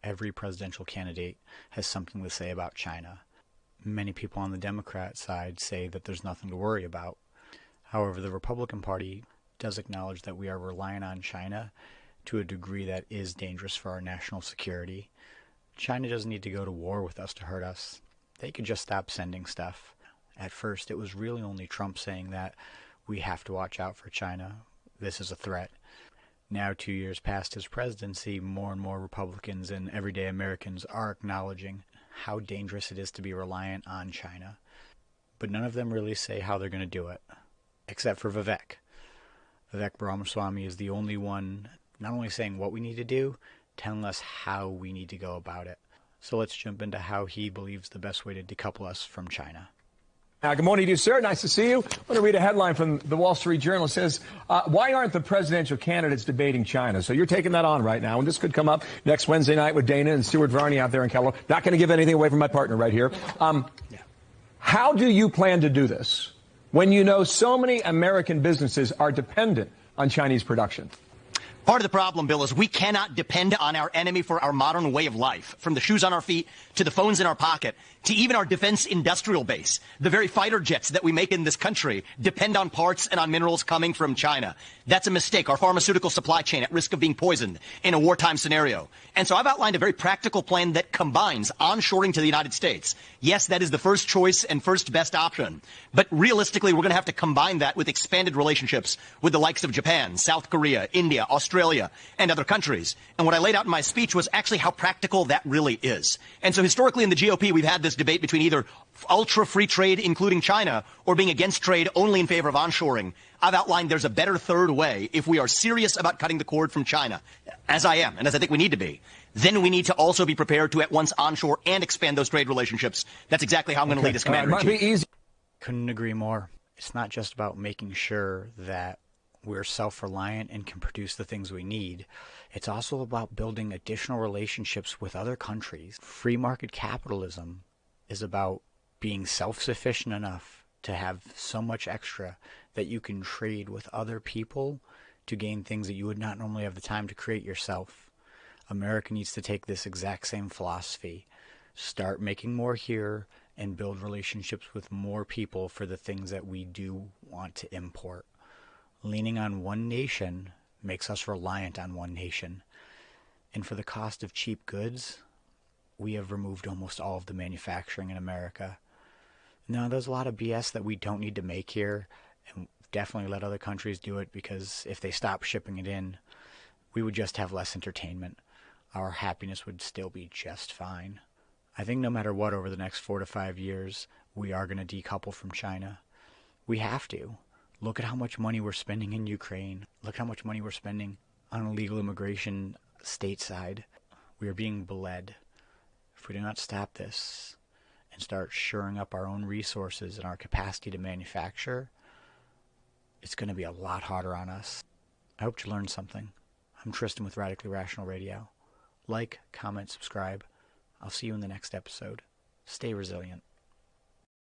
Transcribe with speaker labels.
Speaker 1: Every presidential candidate has something to say about China. Many people on the Democrat side say that there's nothing to worry about. However, the Republican Party does acknowledge that we are relying on China to a degree that is dangerous for our national security. China doesn't need to go to war with us to hurt us. They could just stop sending stuff. At first, it was really only Trump saying that we have to watch out for China. This is a threat. Now, 2 years past his presidency, more and more Republicans and everyday Americans are acknowledging how dangerous it is to be reliant on China. But none of them really say how they're going to do it, except for Vivek. Vivek Ramaswamy is the only one not only saying what we need to do, telling us how we need to go about it. So let's jump into how he believes the best way to decouple us from China.
Speaker 2: Good morning to you, sir. Nice to see you. I want to read a headline from the Wall Street Journal. It says, why aren't the presidential candidates debating China? So you're taking that on right now, and this could come up next Wednesday night with Dana and Stuart Varney out there in California. Not going to give anything away from my partner right here. How do you plan to do this when you know so many American businesses are dependent on Chinese production?
Speaker 3: Part of the problem, Bill, is we cannot depend on our enemy for our modern way of life, from the shoes on our feet to the phones in our pocket to even our defense industrial base. The very fighter jets that we make in this country depend on parts and on minerals coming from China. That's a mistake. Our pharmaceutical supply chain at risk of being poisoned in a wartime scenario. And so I've outlined a very practical plan that combines onshoring to the United States. Yes, that is the first choice and first best option. But realistically, we're going to have to combine that with expanded relationships with the likes of Japan, South Korea, India, Australia, and other countries. And what I laid out in my speech was actually how practical that really is. And so historically in the GOP, we've had this debate between either ultra-free trade, including China, or being against trade only in favor of onshoring. I've outlined there's a better third way if we are serious about cutting the cord from China, as I am, and as I think we need to be. Then we need to also be prepared to at once onshore and expand those trade relationships. That's exactly how I'm going to lead as Commander-in-Chief.
Speaker 1: Couldn't agree more. It's not just about making sure that we're self-reliant and can produce the things we need. It's also about building additional relationships with other countries. Free market capitalism is about being self-sufficient enough to have so much extra that you can trade with other people to gain things that you would not normally have the time to create yourself. America needs to take this exact same philosophy, start making more here, and build relationships with more people for the things that we do want to import. Leaning on one nation makes us reliant on one nation. And for the cost of cheap goods, we have removed almost all of the manufacturing in America. Now, there's a lot of BS that we don't need to make here, and definitely let other countries do it, because if they stop shipping it in, we would just have less entertainment. Our happiness would still be just fine. I think no matter what, over the next 4 to 5 years, we are going to decouple from China. We have to. Look at how much money we're spending in Ukraine. Look how much money we're spending on illegal immigration stateside. We are being bled. If we do not stop this and start shoring up our own resources and our capacity to manufacture, it's going to be a lot harder on us. I hope you learned something. I'm Tristan with Radically Rational Radio. Like, comment, subscribe. I'll see you in the next episode. Stay resilient.